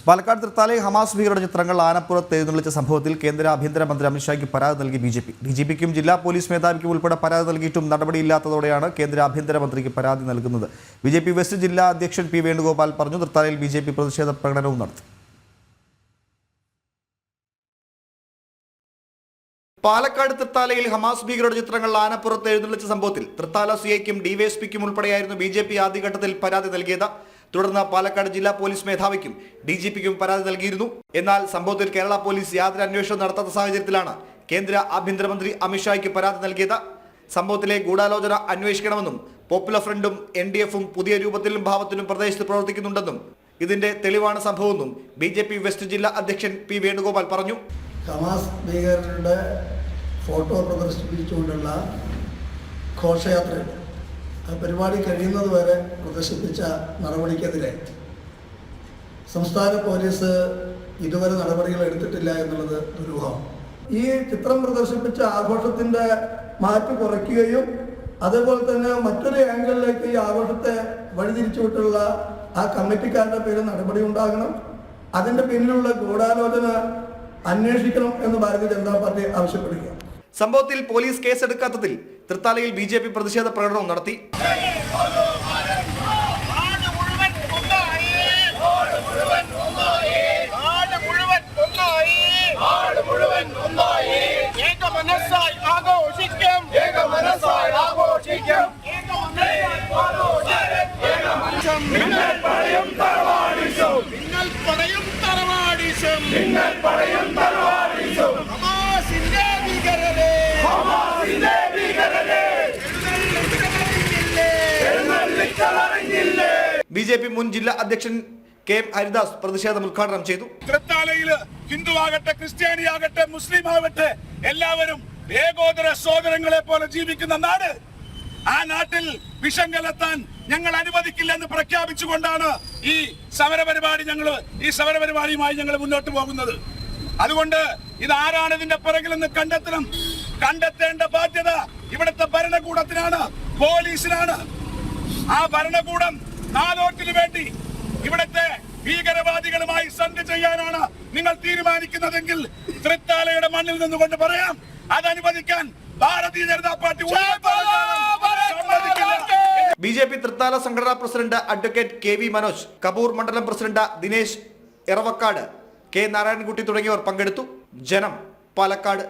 Palakkad തൃത്താലയിൽ Hamas ഭീകരരുടെ ചിത്രങ്ങൾ ആനപ്പുറത്ത് എഴുന്നള്ളിച്ച സംഭവത്തിൽ കേന്ദ്ര ആഭ്യന്തരമന്ത്രി അമിത്ഷായ്ക്ക് പരാതി നൽകി ബിജെപി. ഡിജിപിക്കും ജില്ലാ പോലീസ് മേധാവിക്കും ഉൾപ്പെടെ പരാതി നൽകിയിട്ടും നടപടിയില്ലാത്തതോടെയാണ് കേന്ദ്ര ആഭ്യന്തരമന്ത്രിക്ക് പരാതി നൽകുന്നത്. ബിജെപി വെസ്റ്റ് ജില്ലാ അധ്യക്ഷൻ പി വേണുഗോപാൽ പറഞ്ഞു. തൃത്താലയിൽ ബിജെപി പ്രതിഷേധ പ്രകടനവും നടത്തി. പാലക്കാട് തൃത്താലയിൽ ഹമാസ് ഭീകരരുടെ ചിത്രങ്ങൾ ആനപ്പുറത്ത് എഴുന്നള്ളിച്ച സംഭവത്തിൽ തൃത്താല സിഐക്കും ഡിവൈഎസ്പിക്കും ഉൾപ്പെടെയായിരുന്നു ബിജെപി ആദ്യഘട്ടത്തിൽ പരാതി നൽകിയത്. തുടർന്ന് പാലക്കാട് ജില്ലാ പോലീസ് മേധാവിക്കും ഡിജിപിക്കും പരാതി നൽകിയിരുന്നു. എന്നാൽ സംഭവത്തിൽ കേരള പോലീസ് യാതൊരു അന്വേഷണം നടത്താത്ത സാഹചര്യത്തിലാണ് കേന്ദ്ര ആഭ്യന്തരമന്ത്രി അമിത്ഷായ്ക്ക് പരാതി നൽകിയത്. സംഭവത്തിലെ ഗൂഢാലോചന അന്വേഷിക്കണമെന്നും പോപ്പുലർ ഫ്രണ്ടും NDF-ഉം പുതിയ രൂപത്തിലും ഭാവത്തിലും പ്രദേശത്ത് പ്രവർത്തിക്കുന്നുണ്ടെന്നും ഇതിന്റെ തെളിവാണ് സംഭവമെന്നും ബിജെപി വെസ്റ്റ് ജില്ലാ അധ്യക്ഷൻ പി വേണുഗോപാൽ പറഞ്ഞു. ഹമാസ് ഭീകരരുടെ ഫോട്ടോ പ്രദർശിപ്പിച്ചുകൊണ്ടുള്ള ഘോഷയാത്രയുണ്ട്. ആ പരിപാടി കഴിയുന്നത് വരെ പ്രദർശിപ്പിച്ച നടപടിക്കെതിരെ സംസ്ഥാന പോലീസ് ഇതുവരെ നടപടികൾ എടുത്തിട്ടില്ല എന്നുള്ളത് ദുരൂഹം. ഈ ചിത്രം പ്രദർശിപ്പിച്ച ആഘോഷത്തിൻ്റെ മാറ്റ് കുറയ്ക്കുകയും അതേപോലെ തന്നെ മറ്റൊരു ആംഗിളിലേക്ക് ഈ ആഘോഷത്തെ വഴിതിരിച്ചുവിട്ടുള്ള ആ കമ്മിറ്റിക്കാരുടെ പേരിൽ നടപടി ഉണ്ടാകണം. അതിൻ്റെ പിന്നിലുള്ള ഗൂഢാലോചന അന്വേഷിക്കണം എന്ന് ഭാരതീയ ജനതാ പാർട്ടി ആവശ്യപ്പെടുക. സംഭവത്തിൽ പോലീസ് കേസെടുക്കാത്തതിൽ തൃത്താലയിൽ ബിജെപി പ്രതിഷേധ പ്രകടനവും നടത്തി. ബിജെപി മുൻ ജില്ലാ അധ്യക്ഷൻ KM ഹരിദാസ് പ്രതിഷേധം ഉദ്ഘാടനം ചെയ്തു. തൃത്താലയില് ഹിന്ദു ആകട്ടെ, ക്രിസ്ത്യാനി ആകട്ടെ, മുസ്ലിം ആകട്ടെ, എല്ലാവരും ഏകോദര സഹോദരങ്ങളെ പോലെ ജീവിക്കുന്ന നാട്. ആ നാട്ടിൽ വിഷം കലർത്താൻ ഞങ്ങൾ അനുവദിക്കില്ലെന്ന് പ്രഖ്യാപിച്ചുകൊണ്ടാണ് ഈ സമരപരിപാടിയുമായി ഞങ്ങൾ മുന്നോട്ട് പോകുന്നത്. അതുകൊണ്ട് ഇത് ആരാണ് ഇതിന്റെ പിറകിലെന്ന് കണ്ടെത്തേണ്ട ബാധ്യത ഇവിടുത്തെ ഭരണകൂടത്തിനാണ്, പോലീസിനാണ്. ആ ഭരണകൂടം നാലോട്ടിനു വേണ്ടി ഇവിടുത്തെ ഭീകരവാദികളുമായി സന്ധി ചെയ്യാനാണ് നിങ്ങൾ തീരുമാനിക്കുന്നതെങ്കിൽ തൃത്താലയുടെ മണ്ണിൽ നിന്നുകൊണ്ട് പറയാം, അത് അനുവദിക്കാൻ ഭാരതീയ ജനതാ പാർട്ടി ബിജെപി തൃത്താല സംഘടനാ president advocate KV Manoj, Kapoor മണ്ഡലം പ്രസിഡന്റ് ദിനേശ് എറവക്കാട്, K നാരായണൻകുട്ടി തുടങ്ങിയവർ പങ്കെടുത്തു. ജനം, പാലക്കാട്.